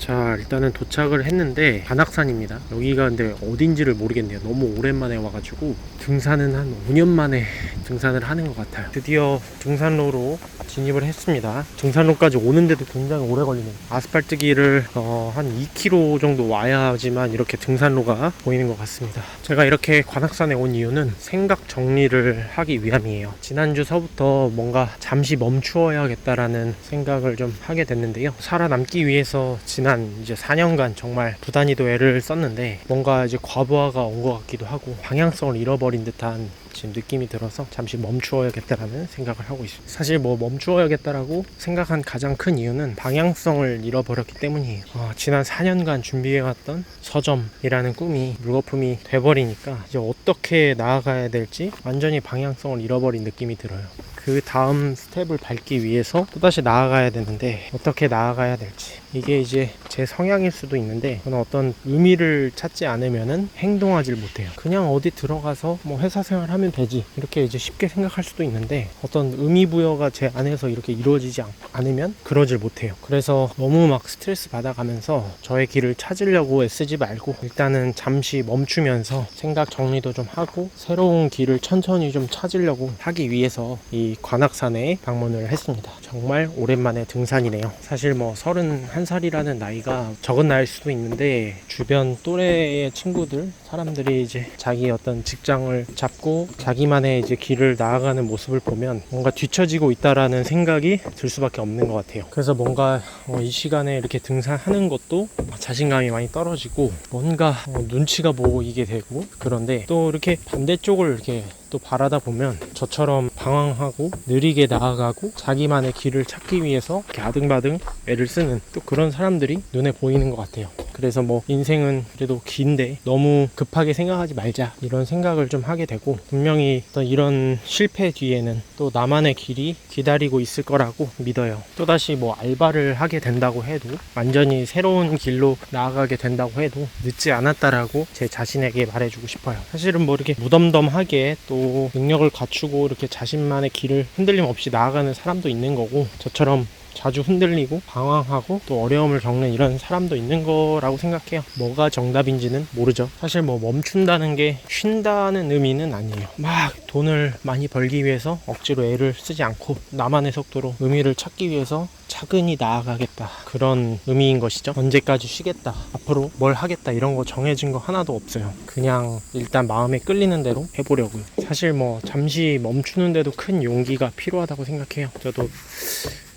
자, 일단은 도착을 했는데 관악산입니다. 여기가 근데 어딘지를 모르겠네요. 너무 오랜만에 와가지고 등산은 한 5년 만에 등산을 하는 것 같아요. 드디어 등산로로 진입을 했습니다. 등산로까지 오는데도 굉장히 오래 걸리네요. 아스팔트 길을 한 2km 정도 와야지만 이렇게 등산로가 보이는 것 같습니다. 제가 이렇게 관악산에 온 이유는 생각 정리를 하기 위함이에요. 지난주서부터 뭔가 잠시 멈추어야겠다라는 생각을 좀 하게 됐는데요. 살아남기 위해서 지난 이제 4년간 정말 부단히도 애를 썼는데 뭔가 이제 과부하가 온 것 같기도 하고 방향성을 잃어버린 듯한 지금 느낌이 들어서 잠시 멈추어야겠다라는 생각을 하고 있습니다. 사실 뭐 멈추어야겠다라고 생각한 가장 큰 이유는 방향성을 잃어버렸기 때문이에요. 지난 4년간 준비해왔던 서점이라는 꿈이 물거품이 돼버리니까 이제 어떻게 나아가야 될지 완전히 방향성을 잃어버린 느낌이 들어요. 그 다음 스텝을 밟기 위해서 또다시 나아가야 되는데 어떻게 나아가야 될지, 이게 이제 제 성향일 수도 있는데 저는 어떤 의미를 찾지 않으면은 행동하지 못해요. 그냥 어디 들어가서 뭐 회사 생활하면 되지 이렇게 이제 쉽게 생각할 수도 있는데 어떤 의미 부여가 제 안에서 이렇게 이루어지지 않으면 그러질 못해요. 그래서 너무 막 스트레스 받아가면서 저의 길을 찾으려고 애쓰지 말고 일단은 잠시 멈추면서 생각 정리도 좀 하고 새로운 길을 천천히 좀 찾으려고 하기 위해서 이 관악산에 방문을 했습니다. 정말 오랜만에 등산이네요. 사실 뭐 31살이라는 나이가 적은 나이일 수도 있는데 주변 또래의 친구들, 사람들이 이제 자기 어떤 직장을 잡고 자기만의 이제 길을 나아가는 모습을 보면 뭔가 뒤처지고 있다라는 생각이 들 수밖에 없는 것 같아요. 그래서 뭔가 이 시간에 이렇게 등산하는 것도 자신감이 많이 떨어지고 뭔가 눈치가 보이게 되고, 그런데 또 이렇게 반대쪽을 이렇게 또 바라다 보면 저처럼 방황하고 느리게 나아가고 자기만의 길을 찾기 위해서 이렇게 아등바등 애를 쓰는 또 그런 사람들이 눈에 보이는 것 같아요. 그래서 뭐 인생은 그래도 긴데 너무 급하게 생각하지 말자 이런 생각을 좀 하게 되고, 분명히 어떤 이런 실패 뒤에는 또 나만의 길이 기다리고 있을 거라고 믿어요. 또다시 뭐 알바를 하게 된다고 해도, 완전히 새로운 길로 나아가게 된다고 해도 늦지 않았다라고 제 자신에게 말해주고 싶어요. 사실은 뭐 이렇게 무덤덤하게 또 능력을 갖추고 이렇게 자신만의 길을 흔들림 없이 나아가는 사람도 있는 거고, 저처럼 자주 흔들리고 방황하고 또 어려움을 겪는 이런 사람도 있는 거라고 생각해요. 뭐가 정답인지는 모르죠. 사실 뭐 멈춘다는 게 쉰다는 의미는 아니에요. 막 돈을 많이 벌기 위해서 억지로 애를 쓰지 않고 나만의 속도로 의미를 찾기 위해서 차근히 나아가겠다, 그런 의미인 것이죠. 언제까지 쉬겠다, 앞으로 뭘 하겠다 이런 거 정해진 거 하나도 없어요. 그냥 일단 마음에 끌리는 대로 해보려고요. 사실 뭐 잠시 멈추는데도 큰 용기가 필요하다고 생각해요. 저도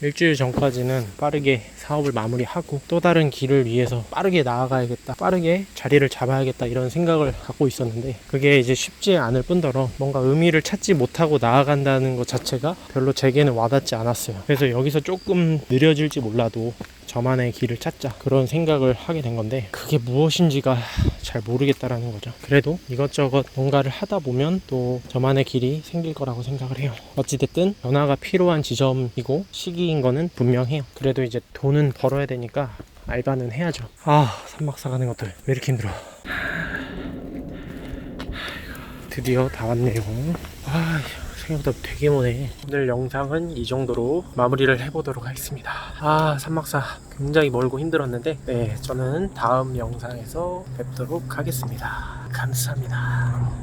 일주일 전까지는 빠르게 사업을 마무리하고 또 다른 길을 위해서 빠르게 나아가야겠다, 빠르게 자리를 잡아야겠다 이런 생각을 갖고 있었는데 그게 이제 쉽지 않을 뿐더러 뭔가 의미를 찾지 못하고 나아간다는 것 자체가 별로 제게는 와닿지 않았어요. 그래서 여기서 조금 느려질지 몰라도 저만의 길을 찾자, 그런 생각을 하게 된 건데 그게 무엇인지가 잘 모르겠다라는 거죠. 그래도 이것저것 뭔가를 하다 보면 또 저만의 길이 생길 거라고 생각을 해요. 어찌됐든 변화가 필요한 지점이고 시기인 거는 분명해요. 그래도 이제 돈은 벌어야 되니까 알바는 해야죠. 산막사 가는 것들 왜 이렇게 힘들어. 드디어 다 왔네요. 생각보다 되게 머네. 오늘 영상은 이 정도로 마무리를 해보도록 하겠습니다. 산막사 굉장히 멀고 힘들었는데 저는 다음 영상에서 뵙도록 하겠습니다. 감사합니다.